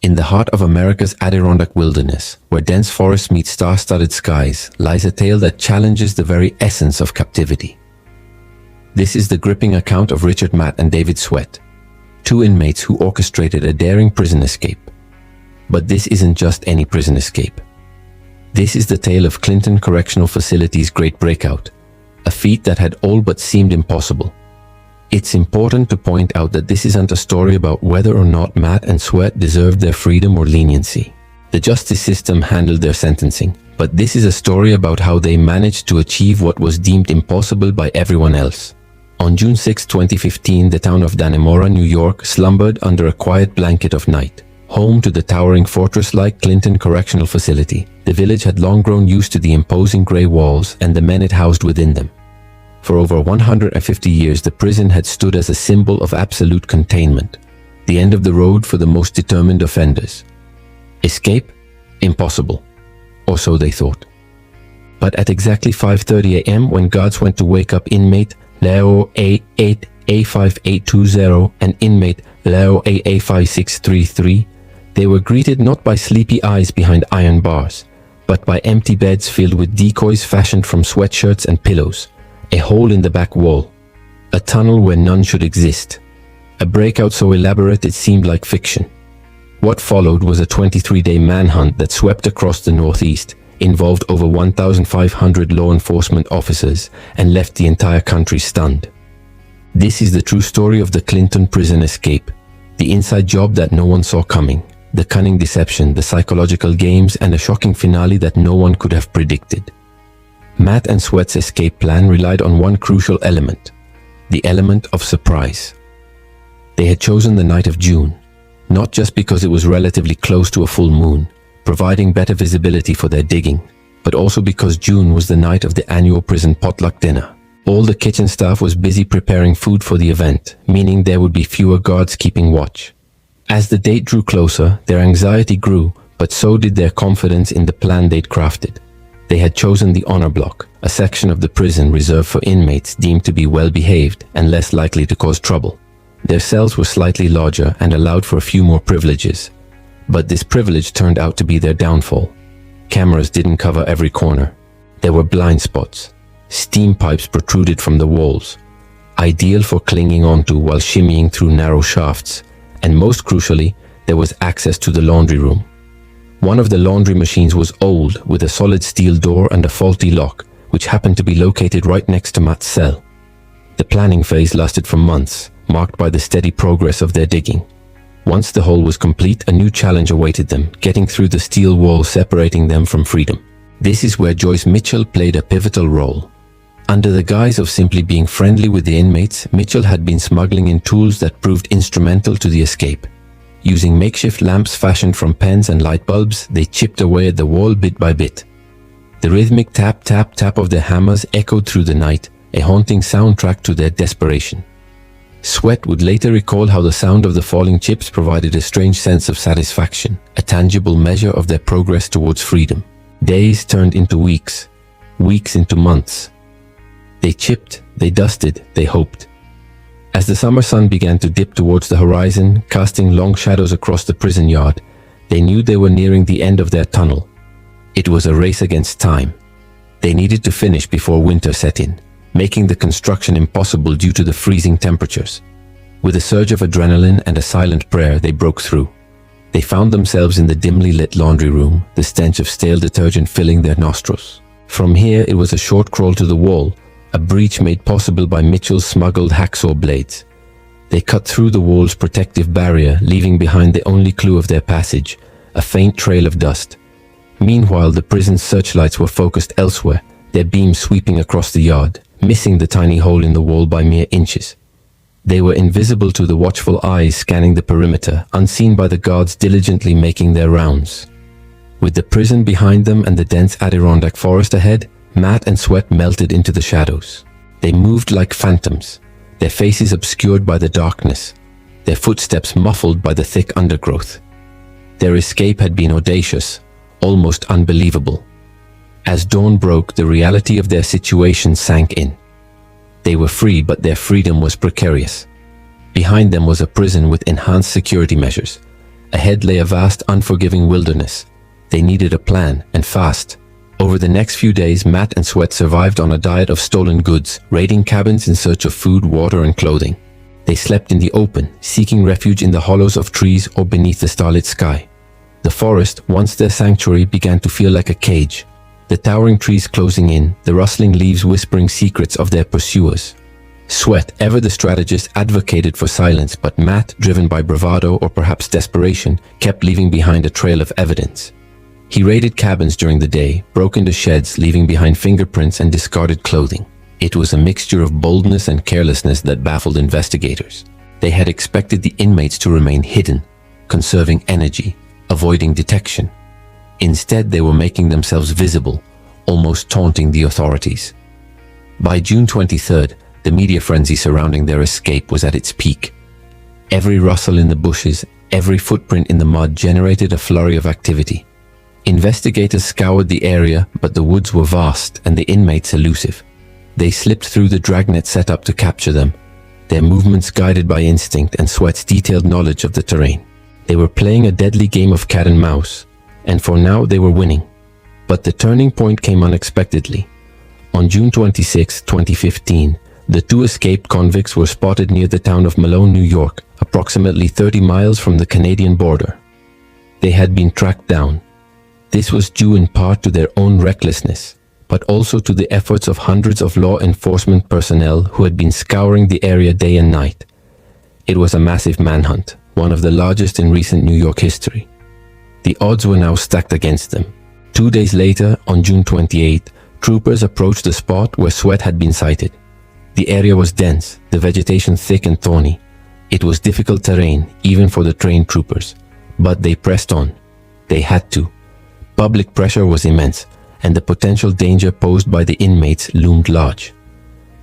In the heart of America's Adirondack wilderness, where dense forests meet star-studded skies, lies a tale that challenges the very essence of captivity. This is the gripping account of Richard Matt and David Sweat, two inmates who orchestrated a daring prison escape. But this isn't just any prison escape. This is the tale of Clinton Correctional Facility's great breakout, a feat that had all but seemed impossible. It's important to point out that this isn't a story about whether or not Matt and Sweat deserved their freedom or leniency. The justice system handled their sentencing, but this is a story about how they managed to achieve what was deemed impossible by everyone else. On June 6, 2015, the town of Dannemora, New York, slumbered under a quiet blanket of night. Home to the towering fortress-like Clinton Correctional Facility, the village had long grown used to the imposing gray walls and the men it housed within them. For over 150 years, the prison had stood as a symbol of absolute containment, the end of the road for the most determined offenders. Escape? Impossible. Or so they thought. But at exactly 5:30 a.m., when guards went to wake up inmate Leo A8A5820 and inmate Leo AA5633, they were greeted not by sleepy eyes behind iron bars, but by empty beds filled with decoys fashioned from sweatshirts and pillows, a hole in the back wall, a tunnel where none should exist, a breakout so elaborate it seemed like fiction. What followed was a 23-day manhunt that swept across the Northeast, involved over 1,500 law enforcement officers, and left the entire country stunned. This is the true story of the Clinton prison escape, the inside job that no one saw coming, the cunning deception, the psychological games, and a shocking finale that no one could have predicted. Matt and Sweat's escape plan relied on one crucial element, the element of surprise. They had chosen the night of June, not just because it was relatively close to a full moon, providing better visibility for their digging, but also because June was the night of the annual prison potluck dinner. All the kitchen staff was busy preparing food for the event, meaning there would be fewer guards keeping watch. As the date drew closer, their anxiety grew, but so did their confidence in the plan they'd crafted. They had chosen the honor block, a section of the prison reserved for inmates deemed to be well-behaved and less likely to cause trouble. Their cells were slightly larger and allowed for a few more privileges. But this privilege turned out to be their downfall. Cameras didn't cover every corner. There were blind spots. Steam pipes protruded from the walls, ideal for clinging onto while shimmying through narrow shafts. And most crucially, there was access to the laundry room. One of the laundry machines was old, with a solid steel door and a faulty lock, which happened to be located right next to Matt's cell. The planning phase lasted for months, marked by the steady progress of their digging. Once the hole was complete, a new challenge awaited them, getting through the steel wall separating them from freedom. This is where Joyce Mitchell played a pivotal role. Under the guise of simply being friendly with the inmates, Mitchell had been smuggling in tools that proved instrumental to the escape. Using makeshift lamps fashioned from pens and light bulbs, they chipped away at the wall bit by bit. The rhythmic tap, tap, tap of their hammers echoed through the night, a haunting soundtrack to their desperation. Sweat would later recall how the sound of the falling chips provided a strange sense of satisfaction, a tangible measure of their progress towards freedom. Days turned into weeks, weeks into months. They chipped, they dusted, they hoped. As the summer sun began to dip towards the horizon, casting long shadows across the prison yard, they knew they were nearing the end of their tunnel. It was a race against time. They needed to finish before winter set in, making the construction impossible due to the freezing temperatures. With a surge of adrenaline and a silent prayer, they broke through. They found themselves in the dimly lit laundry room, the stench of stale detergent filling their nostrils. From here, it was a short crawl to the wall, a breach made possible by Mitchell's smuggled hacksaw blades. They cut through the wall's protective barrier, leaving behind the only clue of their passage, a faint trail of dust. Meanwhile, the prison's searchlights were focused elsewhere, their beams sweeping across the yard, missing the tiny hole in the wall by mere inches. They were invisible to the watchful eyes scanning the perimeter, unseen by the guards diligently making their rounds. With the prison behind them and the dense Adirondack forest ahead, Matt and Sweat melted into the shadows. They moved like phantoms, their faces obscured by the darkness, their footsteps muffled by the thick undergrowth. Their escape had been audacious, almost unbelievable. As dawn broke, the reality of their situation sank in. They were free, but their freedom was precarious. Behind them was a prison with enhanced security measures, Ahead lay a vast, unforgiving wilderness. They needed a plan, and fast. Over the next few days, Matt and Sweat survived on a diet of stolen goods, raiding cabins in search of food, water, and clothing. They slept in the open, seeking refuge in the hollows of trees or beneath the starlit sky. The forest, once their sanctuary, began to feel like a cage. The towering trees closing in, the rustling leaves whispering secrets of their pursuers. Sweat, ever the strategist, advocated for silence, but Matt, driven by bravado or perhaps desperation, kept leaving behind a trail of evidence. He raided cabins during the day, broke into sheds, leaving behind fingerprints and discarded clothing. It was a mixture of boldness and carelessness that baffled investigators. They had expected the inmates to remain hidden, conserving energy, avoiding detection. Instead, they were making themselves visible, almost taunting the authorities. By June 23rd, the media frenzy surrounding their escape was at its peak. Every rustle in the bushes, every footprint in the mud generated a flurry of activity. Investigators scoured the area, but the woods were vast and the inmates elusive. They slipped through the dragnet set up to capture them, their movements guided by instinct and Sweat's detailed knowledge of the terrain. They were playing a deadly game of cat and mouse, and for now they were winning. But the turning point came unexpectedly. On June 26, 2015, the two escaped convicts were spotted near the town of Malone, New York, approximately 30 miles from the Canadian border. They had been tracked down. This was due in part to their own recklessness, but also to the efforts of hundreds of law enforcement personnel who had been scouring the area day and night. It was a massive manhunt, one of the largest in recent New York history. The odds were now stacked against them. 2 days later, on June 28, troopers approached the spot where Sweat had been sighted. The area was dense, the vegetation thick and thorny. It was difficult terrain, even for the trained troopers. But they pressed on. They had to. Public pressure was immense, and the potential danger posed by the inmates loomed large.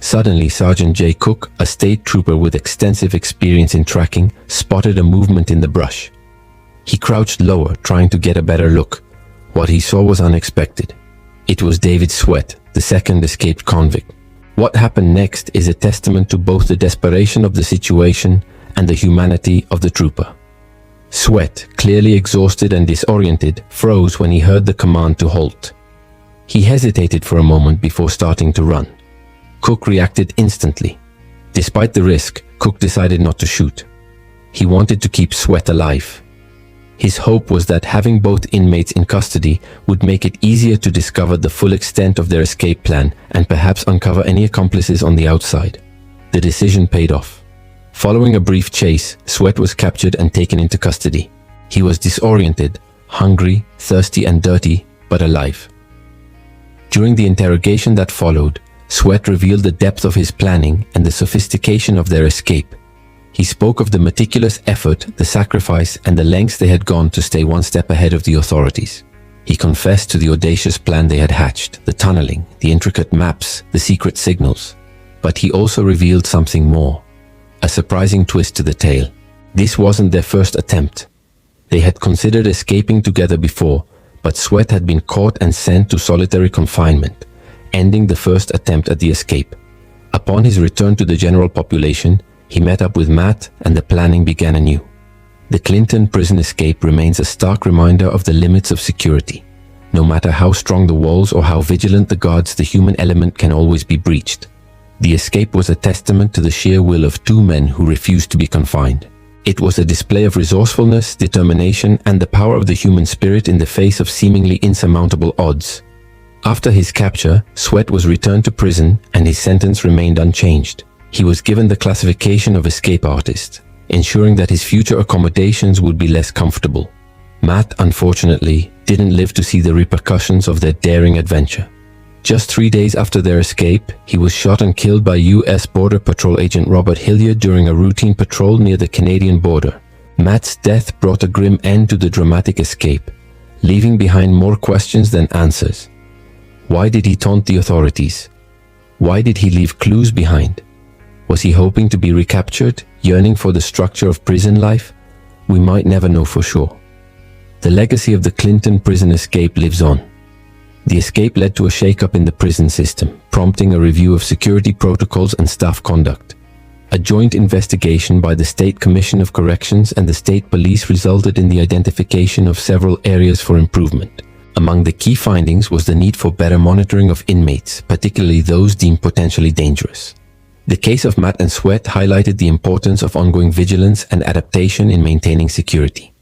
Suddenly, Sergeant J. Cook, a state trooper with extensive experience in tracking, spotted a movement in the brush. He crouched lower, trying to get a better look. What he saw was unexpected. It was David Sweat, the second escaped convict. What happened next is a testament to both the desperation of the situation and the humanity of the trooper. Sweat, clearly exhausted and disoriented, froze when he heard the command to halt. He hesitated for a moment before starting to run. Cook reacted instantly. Despite the risk, Cook decided not to shoot. He wanted to keep Sweat alive. His hope was that having both inmates in custody would make it easier to discover the full extent of their escape plan and perhaps uncover any accomplices on the outside. The decision paid off. Following a brief chase, Sweat was captured and taken into custody. He was disoriented, hungry, thirsty and dirty, but alive. During the interrogation that followed, Sweat revealed the depth of his planning and the sophistication of their escape. He spoke of the meticulous effort, the sacrifice, and the lengths they had gone to stay one step ahead of the authorities. He confessed to the audacious plan they had hatched, the tunneling, the intricate maps, the secret signals. But he also revealed something more. A surprising twist to the tale. This wasn't their first attempt. They had considered escaping together before, but Sweat had been caught and sent to solitary confinement, ending the first attempt at the escape. Upon his return to the general population, he met up with Matt and the planning began anew. The Clinton prison escape remains a stark reminder of the limits of security. No matter how strong the walls or how vigilant the guards, the human element can always be breached. The escape was a testament to the sheer will of two men who refused to be confined. It was a display of resourcefulness, determination, and the power of the human spirit in the face of seemingly insurmountable odds. After his capture, Sweat was returned to prison and his sentence remained unchanged. He was given the classification of escape artist, ensuring that his future accommodations would be less comfortable. Matt, unfortunately, didn't live to see the repercussions of their daring adventure. Just 3 days after their escape, he was shot and killed by U.S. Border Patrol agent Robert Hilliard during a routine patrol near the Canadian border. Matt's death brought a grim end to the dramatic escape, leaving behind more questions than answers. Why did he taunt the authorities? Why did he leave clues behind? Was he hoping to be recaptured, yearning for the structure of prison life? We might never know for sure. The legacy of the Clinton prison escape lives on. The escape led to a shakeup in the prison system, prompting a review of security protocols and staff conduct. A joint investigation by the State Commission of Corrections and the State Police resulted in the identification of several areas for improvement. Among the key findings was the need for better monitoring of inmates, particularly those deemed potentially dangerous. The case of Matt and Sweat highlighted the importance of ongoing vigilance and adaptation in maintaining security.